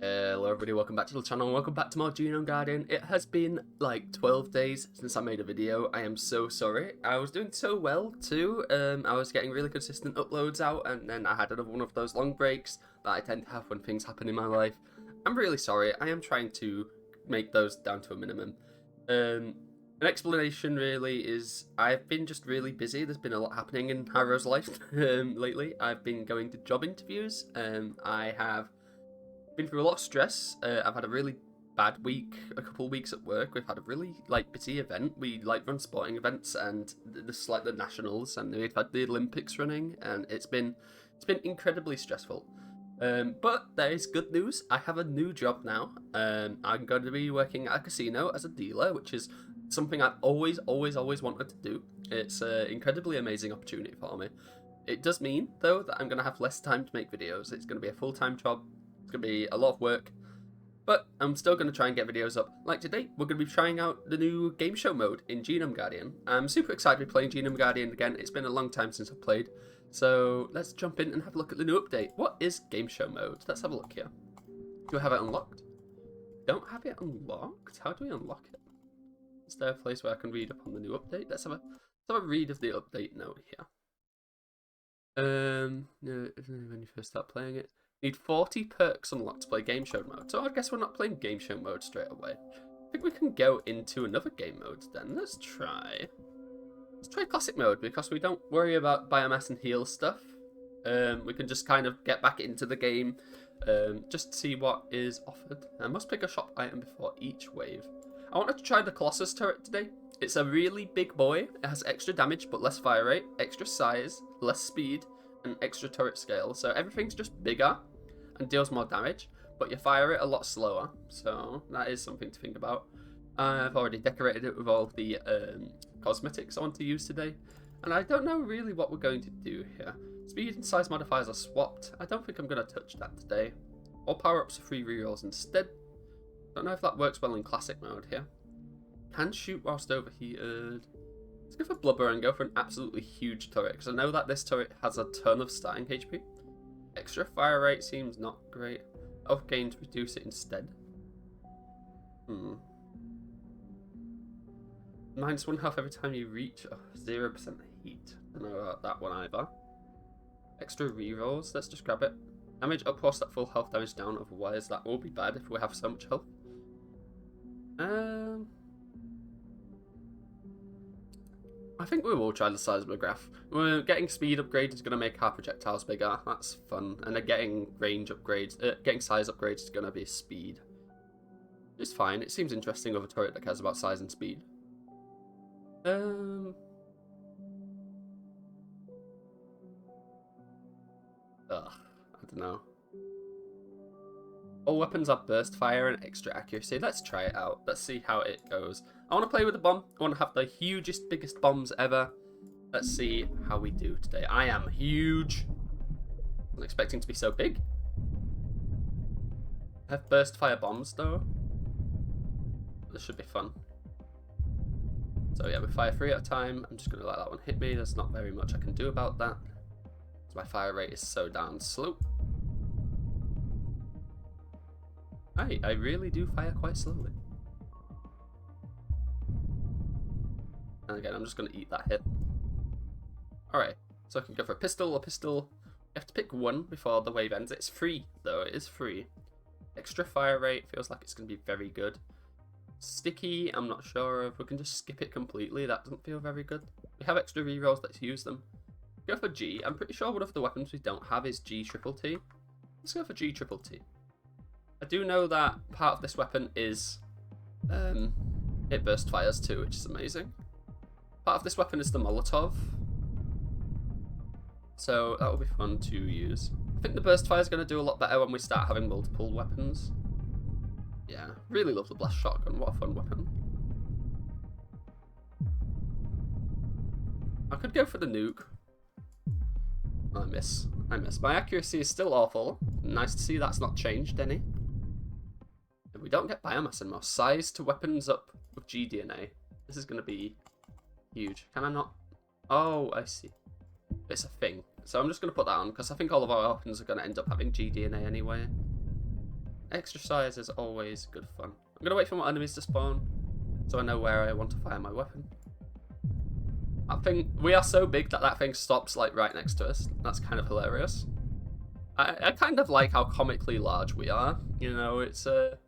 Hello everybody, welcome back to the channel, welcome back to more Genome Guardian. It has been like 12 days since I made a video. I am so sorry. I was doing so well too. I was getting really consistent uploads out, and then I had another one of those long breaks that I tend to have when things happen in my life. I'm really sorry. I am trying to make those down to a minimum. An explanation really is I've been just really busy. There's been a lot happening in Hyro's life lately. I've been going to job interviews. I have been through a lot of stress. I've had a really bad week, a couple of weeks at work. We've had a really busy event. We run sporting events, and this like the nationals, and we've had the Olympics running, and it's been incredibly stressful. But there is good news. I have a new job now. I'm going to be working at a casino as a dealer, which is something I've always wanted to do. It's an incredibly amazing opportunity for me. It does mean though that I'm going to have less time to make videos. It's going to be a full-time job. It's going to be a lot of work, but I'm still going to try and get videos up. Like today, we're going to be trying out the new game show mode in Genome Guardian. I'm super excited to be playing Genome Guardian again. It's been a long time since I've played, so let's jump in and have a look at the new update. What is game show mode? Let's have a look here. Do I have it unlocked? Don't have it unlocked? How do we unlock it? Is there a place where I can read up on the new update? Let's have a read of the update note here. When you first start playing it. Need 40 perks unlocked to play game show mode. So I guess we're not playing game show mode straight away. I think we can go into another game mode then. Let's try classic mode, because we don't worry about biomass and heal stuff. We can just kind of get back into the game, just to see what is offered. I must pick a shop item before each wave. I wanted to try the Colossus turret today. It's a really big boy. It has extra damage but less fire rate, extra size, less speed, and extra turret scale. So everything's just bigger and deals more damage, but you fire it a lot slower. So that is something to think about. I've already decorated it with all the cosmetics I want to use today, and I don't know really what we're going to do here. Speed and size modifiers are swapped. I don't think I'm going to touch that today. All power-ups are free rerolls instead. Don't know if that works well in classic mode here. Can shoot whilst overheated. Let's go for blubber and go for an absolutely huge turret, because I know that this turret has a ton of starting HP. Extra fire rate seems not great. Health gain to reduce it instead. Minus 1 health every time you reach 0% heat. I don't know about that one either. Extra rerolls. Let's just grab it. Damage up whilst at full health, damage down. Otherwise, that will be bad if we have so much health. I think we will try the seismograph. We're getting speed upgrade is going to make our projectiles bigger. That's fun. And then getting range upgrades, getting size upgrades is going to be speed. It's fine. It seems interesting with a turret that cares about size and speed. I don't know. All weapons are burst fire and extra accuracy. Let's try it out. Let's see how it goes. I want to play with the bomb. I want to have the hugest, biggest bombs ever. Let's see how we do today. I am huge. I'm expecting to be so big. I have burst fire bombs though. This should be fun. So yeah, we fire 3 at a time. I'm just going to let that one hit me. There's not very much I can do about that. My fire rate is so damn slow. I really do fire quite slowly. And again, I'm just going to eat that hit. Alright, so I can go for a pistol. You have to pick one before the wave ends. It's free, though. It is free. Extra fire rate feels like it's going to be very good. Sticky, I'm not sure if we can just skip it completely. That doesn't feel very good. We have extra rerolls, let's use them. Go for G. I'm pretty sure one of the weapons we don't have is G triple T. Let's go for G triple T. I do know that part of this weapon is it burst fires too, which is amazing. Part of this weapon is the Molotov, so that will be fun to use. I think the burst fire is going to do a lot better when we start having multiple weapons. Yeah, really love the blast shotgun. What a fun weapon. I could go for the nuke. I miss. My accuracy is still awful. Nice to see that's not changed any. And we don't get biomass anymore. Size to weapons up with GDNA. This is going to be huge. Can I not? Oh, I see. It's a thing. So I'm just going to put that on, because I think all of our weapons are going to end up having GDNA anyway. Extra size is always good fun. I'm gonna wait for more enemies to spawn, so I know where I want to fire my weapon. That thing, we are so big that thing stops like right next to us. That's kind of hilarious. I kind of like how comically large we are. You know, it's of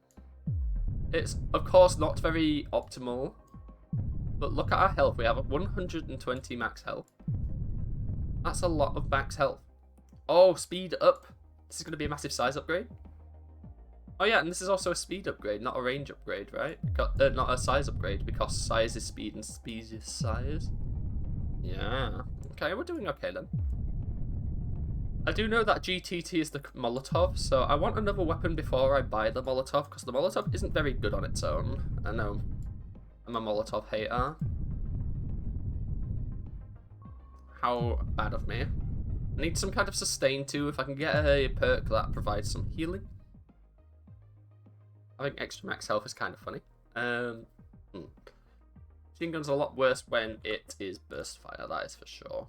course not very optimal, but look at our health. We have 120 max health. That's a lot of max health. Oh, speed up. This is going to be a massive size upgrade. Oh yeah, and this is also a speed upgrade, not a range upgrade, right? Not a size upgrade, because size is speed and speed is size. Yeah. Okay, we're doing okay then. I do know that GTT is the Molotov, so I want another weapon before I buy the Molotov, because the Molotov isn't very good on its own. I know I'm a Molotov hater. How bad of me. I need some kind of sustain too, if I can get a perk that provides some healing. I think extra max health is kind of funny. Machine gun's a lot worse when it is burst fire, that is for sure.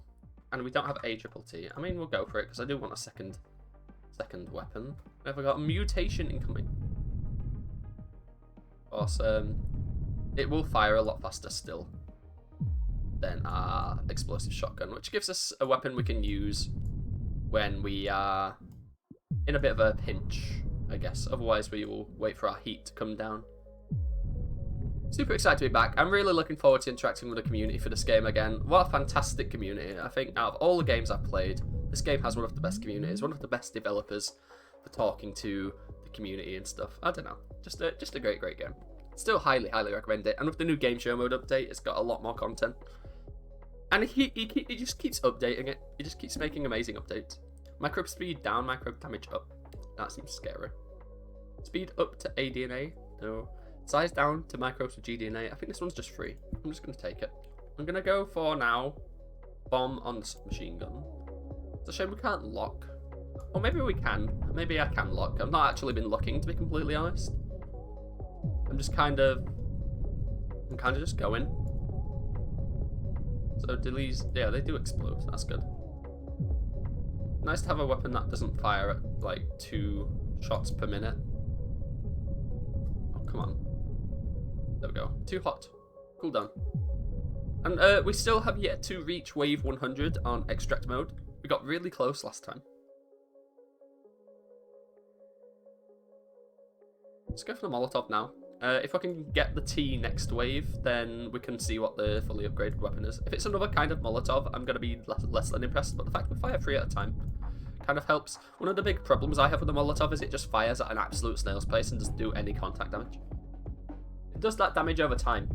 And we don't have a triple T. I mean, we'll go for it because I do want a second weapon. We've got a mutation incoming. Of course, it will fire a lot faster still than our explosive shotgun, which gives us a weapon we can use when we are in a bit of a pinch, I guess. Otherwise, we will wait for our heat to come down. Super excited to be back. I'm really looking forward to interacting with the community for this game again. What a fantastic community. I think out of all the games I've played, this game has one of the best communities, one of the best developers for talking to the community and stuff. I don't know. Just a great game. Still highly recommend it. And with the new game show mode update, it's got a lot more content. And he just keeps updating it. He just keeps making amazing updates. Micro speed down, micro damage up. That seems scary. Speed up to ADNA. No. Size down to micro to GDNA. I think this one's just free. I'm just going to take it. I'm going to go for now bomb on the machine gun. It's a shame we can't lock. Or maybe we can. Maybe I can lock. I've not actually been looking, to be completely honest. I'm kind of just going. So these, yeah, they do explode. That's good. Nice to have a weapon that doesn't fire at like 2 shots per minute. Oh, come on. There we go. Too hot. Cool down. And we still have yet to reach wave 100 on extract mode. We got really close last time. Let's go for the Molotov now. If I can get the T next wave, then we can see what the fully upgraded weapon is. If it's another kind of Molotov, I'm going to be less than impressed, but the fact we fire 3 at a time kind of helps. One of the big problems I have with the Molotov is it just fires at an absolute snail's pace and doesn't do any contact damage. It does that damage over time,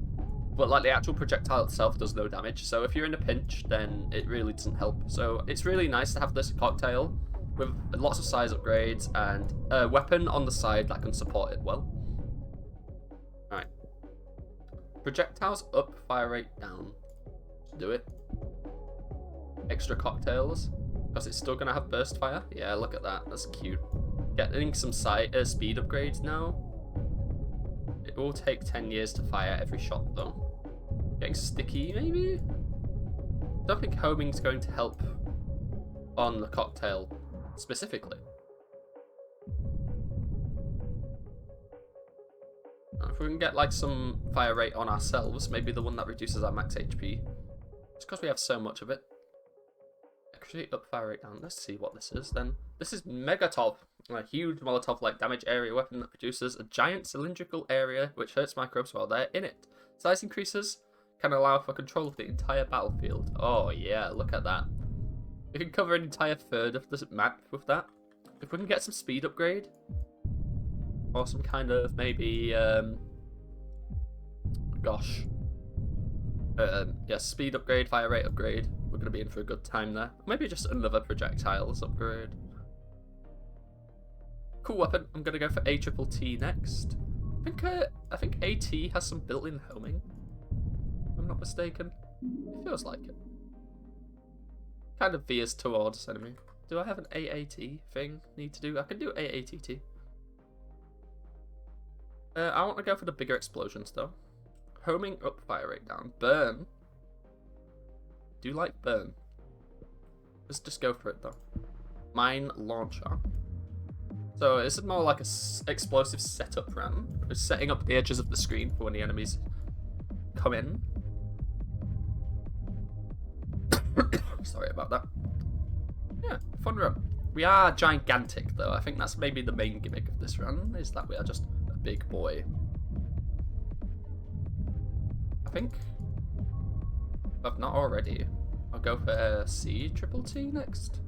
but like the actual projectile itself does no damage, so if you're in a pinch, then it really doesn't help. So it's really nice to have this cocktail with lots of size upgrades and a weapon on the side that can support it well. Alright. Projectiles up, fire rate down. Do it. Extra cocktails. Because it's still going to have burst fire. Yeah, look at that. That's cute. Getting some speed upgrades now. It will take 10 years to fire every shot, though. Getting sticky, maybe? Don't think homing's going to help on the cocktail specifically. If we can get like some fire rate on ourselves, maybe the one that reduces our max HP. Just because we have so much of it. Actually, up fire rate down. Let's see what this is then. This is Megatov, a huge Molotov-like damage area weapon that produces a giant cylindrical area which hurts microbes while they're in it. Size increases can allow for control of the entire battlefield. Oh yeah, look at that. We can cover an entire third of this map with that. If we can get some speed upgrade, or some kind of maybe, yeah, speed upgrade, fire rate upgrade. We're going to be in for a good time there. Maybe just another projectiles upgrade. Cool weapon. I'm going to go for ATTT next. I think AT has some built-in homing, if I'm not mistaken. It feels like it. Kind of veers towards enemy. Do I have an AAT thing need to do? I can do AATT. I want to go for the bigger explosions though. Homing up, fire rate down. Burn. Do like burn. Let's just go for it though. Mine launcher. So this is more like a explosive setup run. We're setting up the edges of the screen for when the enemies come in. Sorry about that. Yeah, fun run. We are gigantic though. I think that's maybe the main gimmick of this run, is that we are just a big boy. I think, if not already, I'll go for C triple T next.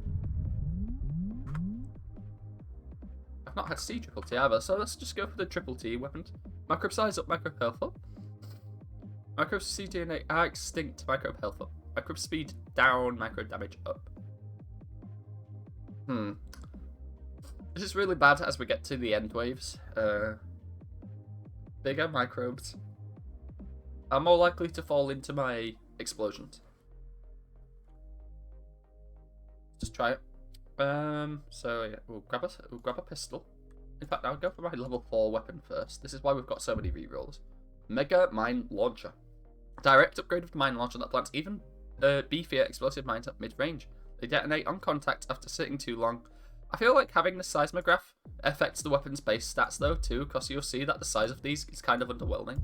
I've not had C triple T either, so let's just go for the triple T weapons. Micro size up, micro health up. Micro cDNA are extinct, micro health up. Micro speed down, micro damage up. This is really bad as we get to the end waves. Bigger microbes are more likely to fall into my explosions. Just try it. So yeah, we'll grab a pistol. In fact, I'll go for my level 4 weapon first. This is why we've got so many rerolls. Mega Mine Launcher. Direct upgrade of the mine launcher that plants even beefier explosive mines at mid-range. They detonate on contact after sitting too long. I feel like having the seismograph affects the weapon's base stats though too, because you'll see that the size of these is kind of underwhelming.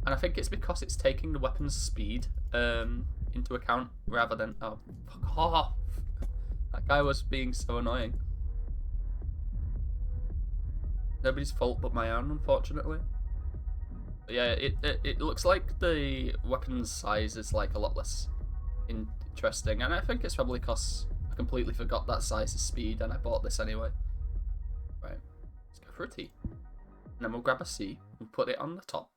And I think it's because it's taking the weapon's speed into account rather than... Oh, fuck off! That guy was being so annoying. Nobody's fault but my own, unfortunately. But yeah, it looks like the weapon's size is like a lot less interesting, and I think it's probably because I completely forgot that size is speed and I bought this anyway. Right, let's go for a T. And then we'll grab a C and put it on the top.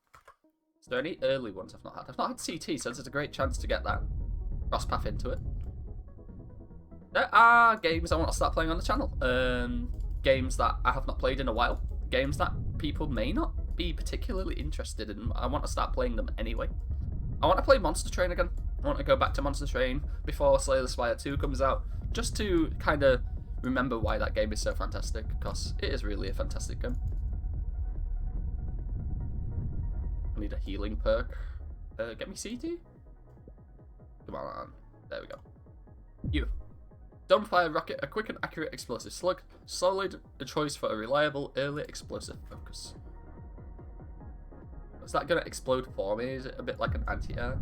Is there any early ones I've not had? I've not had CT, so there's a great chance to get that cross path into it. There are games I want to start playing on the channel. Games that I have not played in a while. Games that people may not be particularly interested in. I want to start playing them anyway. I want to play Monster Train again. I want to go back to Monster Train before Slay the Spire 2 comes out, just to kind of remember why that game is so fantastic, because it is really a fantastic game. I need a healing perk. Get me CT? Come on. There we go. You. Dumbfire Rocket, a quick and accurate explosive slug. Solid, a choice for a reliable, early explosive focus. Is that going to explode for me? Is it a bit like an anti-air?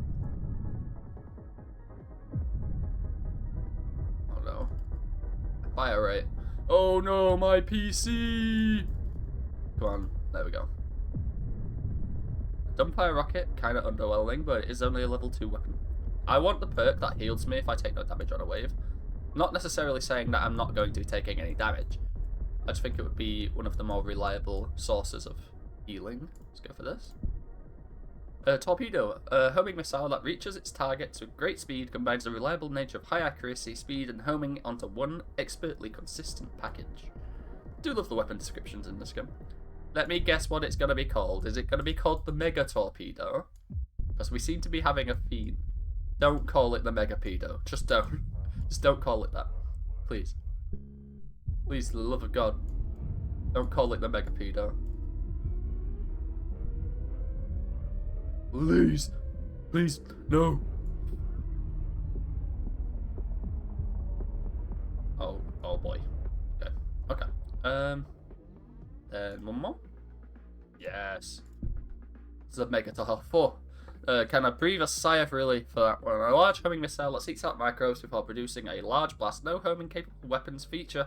Oh no. Fire rate. Oh no, my PC! Come on, there we go. Dumbfire Rocket, kind of underwhelming, but it is only a level 2 weapon. I want the perk that heals me if I take no damage on a wave. Not necessarily saying that I'm not going to be taking any damage. I just think it would be one of the more reliable sources of healing. Let's go for this. Torpedo, a homing missile that reaches its targets with great speed, combines the reliable nature of high accuracy, speed, and homing onto one expertly consistent package. Do love the weapon descriptions in this game. Let me guess what it's going to be called. Is it going to be called the Mega Torpedo? Because we seem to be having a theme. Don't call it the Megapedo. Just don't. Just don't call it that. Please. Please, for the love of God. Don't call it the Megapedo. Please. Please. No. Oh boy. Okay. Okay. One more? Yes. This is a Megator 4. Can I breathe a sigh of relief for that one? A large homing missile that seeks out microbes before producing a large blast. No homing capable weapons feature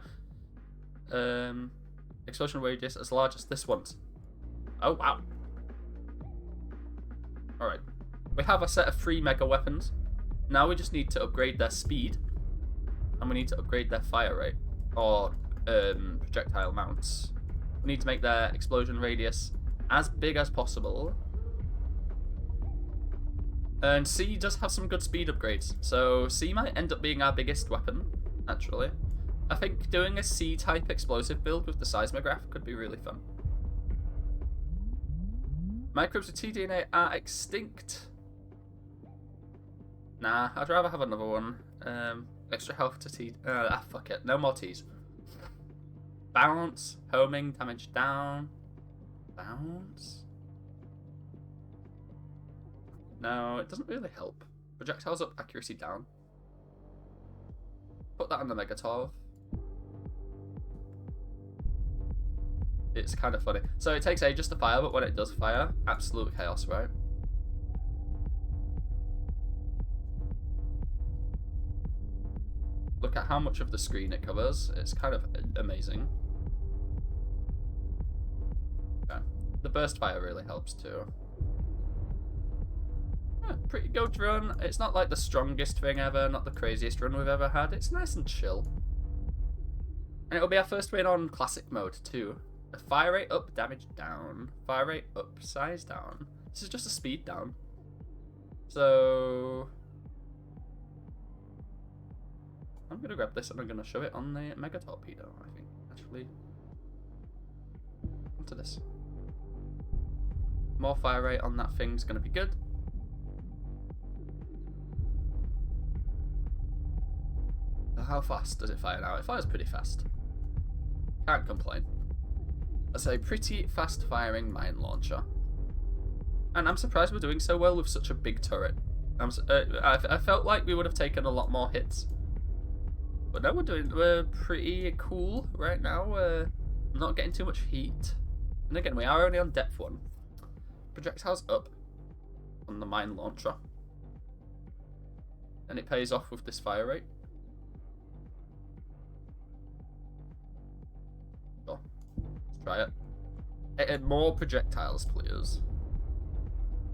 explosion radius as large as this one's. Oh wow. Alright. We have a set of 3 mega weapons. Now we just need to upgrade their speed. And we need to upgrade their fire rate. Or projectile mounts. We need to make their explosion radius as big as possible. And C does have some good speed upgrades, so C might end up being our biggest weapon, actually. I think doing a C-type explosive build with the seismograph could be really fun. Microbes with tDNA are extinct. Nah, I'd rather have another one. Extra health to T... fuck it, no more Ts. Bounce, homing, damage down. Bounce? No, it doesn't really help. Projectiles up, accuracy down. Put that on the Megator. It's kind of funny. So it takes ages to fire, but when it does fire, absolute chaos, right? Look at how much of the screen it covers. It's kind of amazing. Okay. The burst fire really helps too. Yeah, pretty good run. It's not like the strongest thing ever, not the craziest run we've ever had. It's nice and chill. And it'll be our first win on classic mode too. A fire rate up, damage down. Fire rate up, size down. This is just a speed down. So I'm gonna grab this and I'm gonna shove it on the Mega Torpedo, I think. Actually, onto this. More fire rate on that thing's gonna be good. How fast does it fire now? It fires pretty fast. Can't complain. That's a pretty fast firing mine launcher. And I'm surprised we're doing so well with such a big turret. I felt like we would have taken a lot more hits. But no, we're pretty cool right now. We're not getting too much heat. And again, we are only on depth 1. Projectiles up on the mine launcher. And it pays off with this fire rate. Go. Let's try it. More projectiles, please.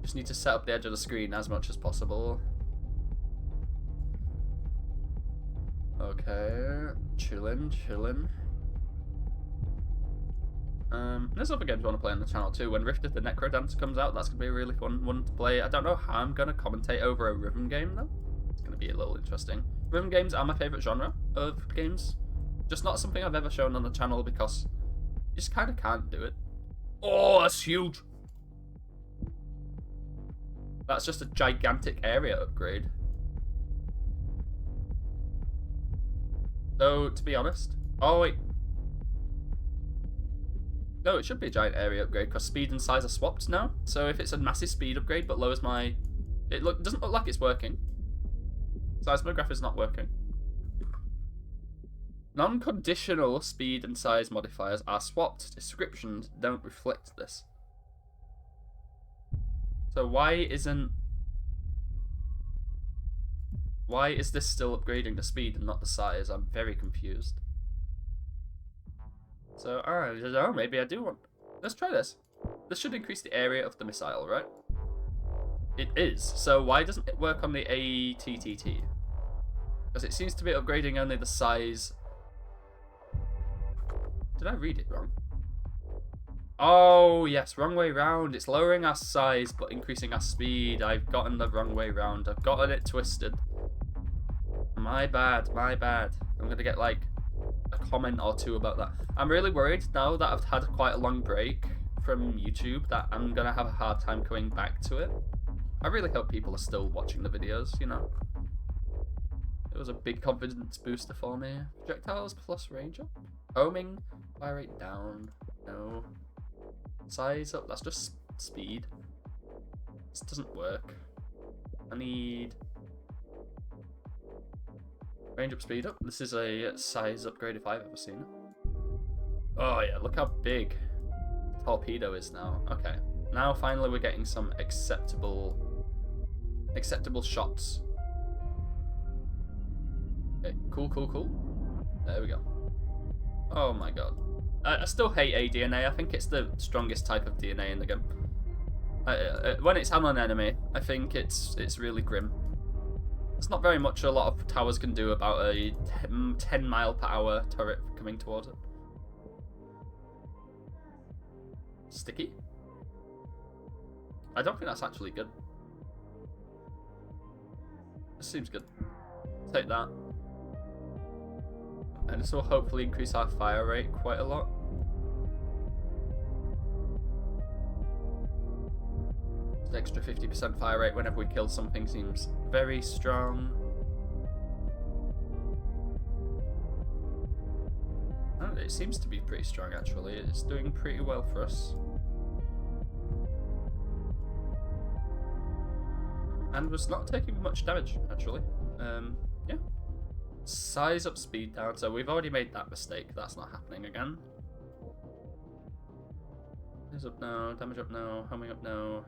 Just need to set up the edge of the screen as much as possible. Okay, chillin'. There's other games I want to play on the channel too. When Rift of the Necrodancer comes out, that's going to be a really fun one to play. I don't know how I'm going to commentate over a rhythm game though. It's going to be a little interesting. Rhythm games are my favourite genre of games. Just not something I've ever shown on the channel because you just kind of can't do it. Oh, that's huge! That's just a gigantic area upgrade. Though, to be honest... Oh, wait. No, it should be a giant area upgrade because speed and size are swapped now. So if it's a massive speed upgrade but lowers my... It doesn't look like it's working. Seismograph is not working. Non-conditional speed and size modifiers are swapped. Descriptions don't reflect this. So why is this still upgrading the speed and not the size? I'm very confused. So, I don't know, maybe I do want... Let's try this. This should increase the area of the missile, right? It is. So why doesn't it work on the ATTT? Because it seems to be upgrading only the size... Did I read it wrong? Oh, yes, wrong way round. It's lowering our size, but increasing our speed. I've gotten the wrong way round. I've gotten it twisted. My bad. I'm going to get, like, a comment or two about that. I'm really worried now that I've had quite a long break from YouTube that I'm going to have a hard time coming back to it. I really hope people are still watching the videos, you know. It was a big confidence booster for me. Projectiles plus range up. Homing, fire rate down. No. Size up, that's just speed. This doesn't work. I need range up, speed up. This is a size upgrade if I've ever seen it. Oh yeah, look how big the torpedo is now. Okay, now finally we're getting some acceptable shots. Okay, cool. There we go. Oh my god. I still hate ADNA. I think it's the strongest type of DNA in the game. When it's on an enemy, I think it's really grim. There's not very much a lot of towers can do about a 10 mile per hour turret coming towards it. Sticky? I don't think that's actually good. This seems good. Take that. And this will hopefully increase our fire rate quite a lot. An extra 50% fire rate whenever we kill something seems very strong. Oh, it seems to be pretty strong actually. It's doing pretty well for us. And was not taking much damage actually. Yeah. Size up, speed down. So we've already made that mistake. That's not happening again. Damage up now, damage up now, homing up now.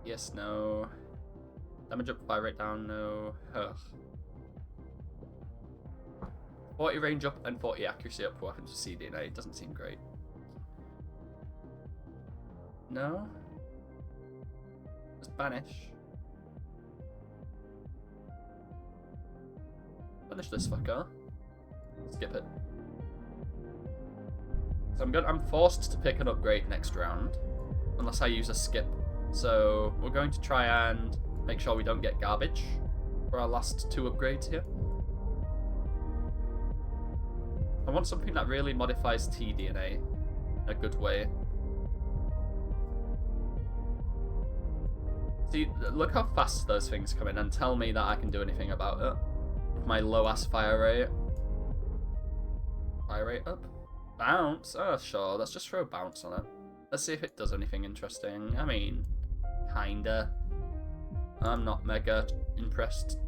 Yes, no. Damage up, fire rate down, no. Ugh. 40 range up and 40 accuracy up for weapons with cDNA. Doesn't seem great. No? Just banish. Banish this fucker. Skip it. So I'm forced to pick an upgrade next round, unless I use a skip. So we're going to try and make sure we don't get garbage for our last 2 upgrades here. I want something that really modifies tDNA in a good way. See, look how fast those things come in, and tell me that I can do anything about it. With my low-ass fire rate. Fire rate up? Bounce? Oh, sure, let's just throw bounce on it. Let's see if it does anything interesting. I mean, kinda. I'm not mega impressed.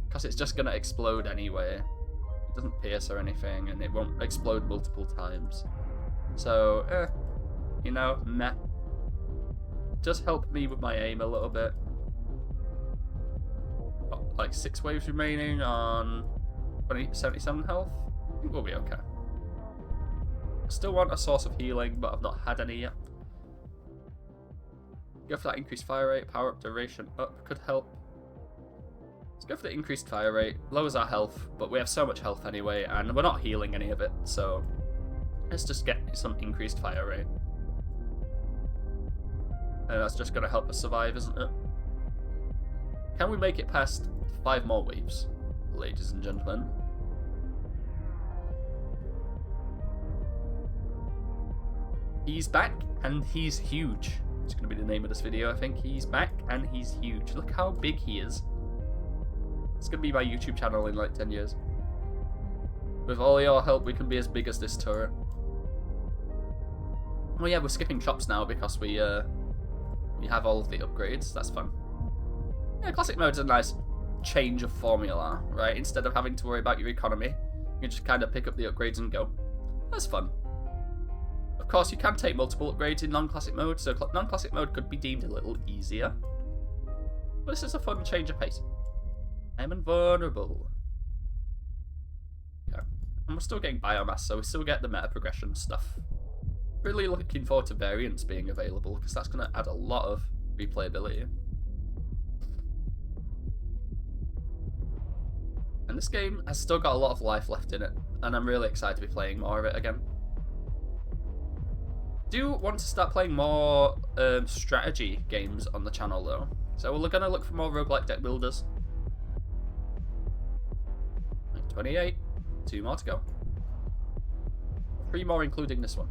Because it's just gonna explode anyway. It doesn't pierce or anything, and it won't explode multiple times. So, you know, meh. Just help me with my aim a little bit. Got like 6 waves remaining on 77 health. I think we'll be okay. Still want a source of healing, but I've not had any yet. Go for that increased fire rate, power up duration up could help. Let's go for the increased fire rate, lowers our health, but we have so much health anyway, and we're not healing any of it, so let's just get some increased fire rate. And that's just going to help us survive, isn't it? Can we make it past 5 more waves, ladies and gentlemen? He's back, and he's huge. It's going to be the name of this video, I think. He's back, and he's huge. Look how big he is. It's going to be my YouTube channel in like 10 years. With all your help, we can be as big as this turret. Oh yeah, we're skipping chops now because we have all of the upgrades. That's fun. Yeah, classic mode's a nice change of formula, right? Instead of having to worry about your economy, you can just kind of pick up the upgrades and go. That's fun. Of course, you can take multiple upgrades in non-classic mode, so non-classic mode could be deemed a little easier. But this is a fun change of pace. I'm invulnerable. Okay. And we're still getting biomass, so we still get the meta progression stuff. Really looking forward to variants being available, because that's going to add a lot of replayability. And this game has still got a lot of life left in it, and I'm really excited to be playing more of it again. Do want to start playing more strategy games on the channel though, so we're going to look for more roguelike deck builders. 28, 2 more to go. 3 more including this one.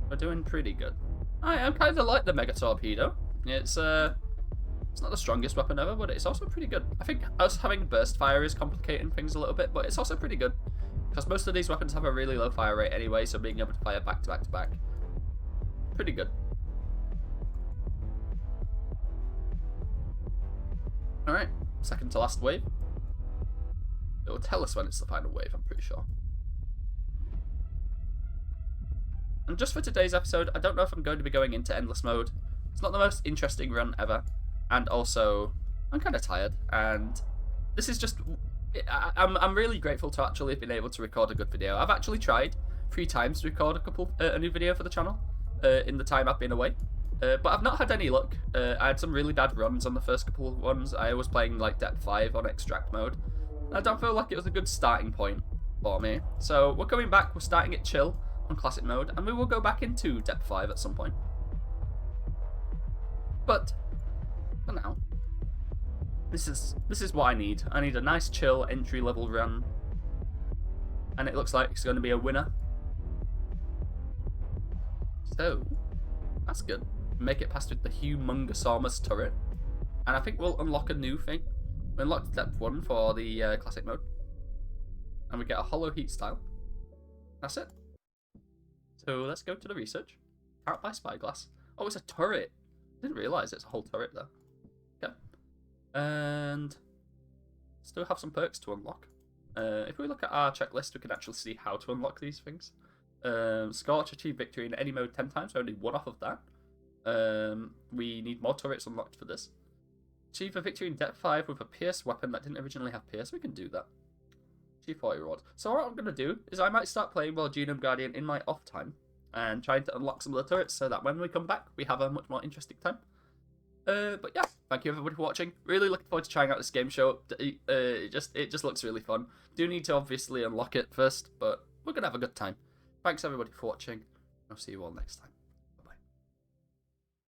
We're doing pretty good. I kind of like the Mega Torpedo. It's not the strongest weapon ever, but it's also pretty good. I think us having burst fire is complicating things a little bit, but it's also pretty good. Because most of these weapons have a really low fire rate anyway, so being able to fire back to back to back, pretty good. Alright, second to last wave. It will tell us when it's the final wave, I'm pretty sure. And just for today's episode, I don't know if I'm going to be going into endless mode. It's not the most interesting run ever. And also, I'm kind of tired. And this is just... I'm really grateful to actually have been able to record a good video. I've actually tried 3 times to record a new video for the channel in the time I've been away. But I've not had any luck. I had some really bad runs on the first couple of ones. I was playing like depth 5 on extract mode. I don't feel like it was a good starting point for me. So we're coming back, we're starting it chill on classic mode, and we will go back into depth 5 at some point. But for now, this is what I need. I need a nice chill entry level run, and it looks like it's going to be a winner. So that's good. Make it past with the humongousaurus turret, and I think we'll unlock a new thing. We unlocked depth 1 for the classic mode, and we get a hollow heat style. That's it. So let's go to the research. Can't buy spyglass. Oh, it's a turret. Didn't realise it's a whole turret there. Okay. And still have some perks to unlock. If we look at our checklist, we can actually see how to unlock these things. Scorch achieve victory in any mode 10 times, only one off of that. We need more turrets unlocked for this. Achieve a victory in depth 5 with a pierce weapon that didn't originally have pierce. We can do that. Achieve 40 rewards. So what I'm going to do is I might start playing World Genome Guardian in my off time and trying to unlock some of the turrets so that when we come back, we have a much more interesting time. But yeah, thank you everybody for watching. Really looking forward to trying out this game show. It just looks really fun. Do need to obviously unlock it first, but we're going to have a good time. Thanks everybody for watching. I'll see you all next time.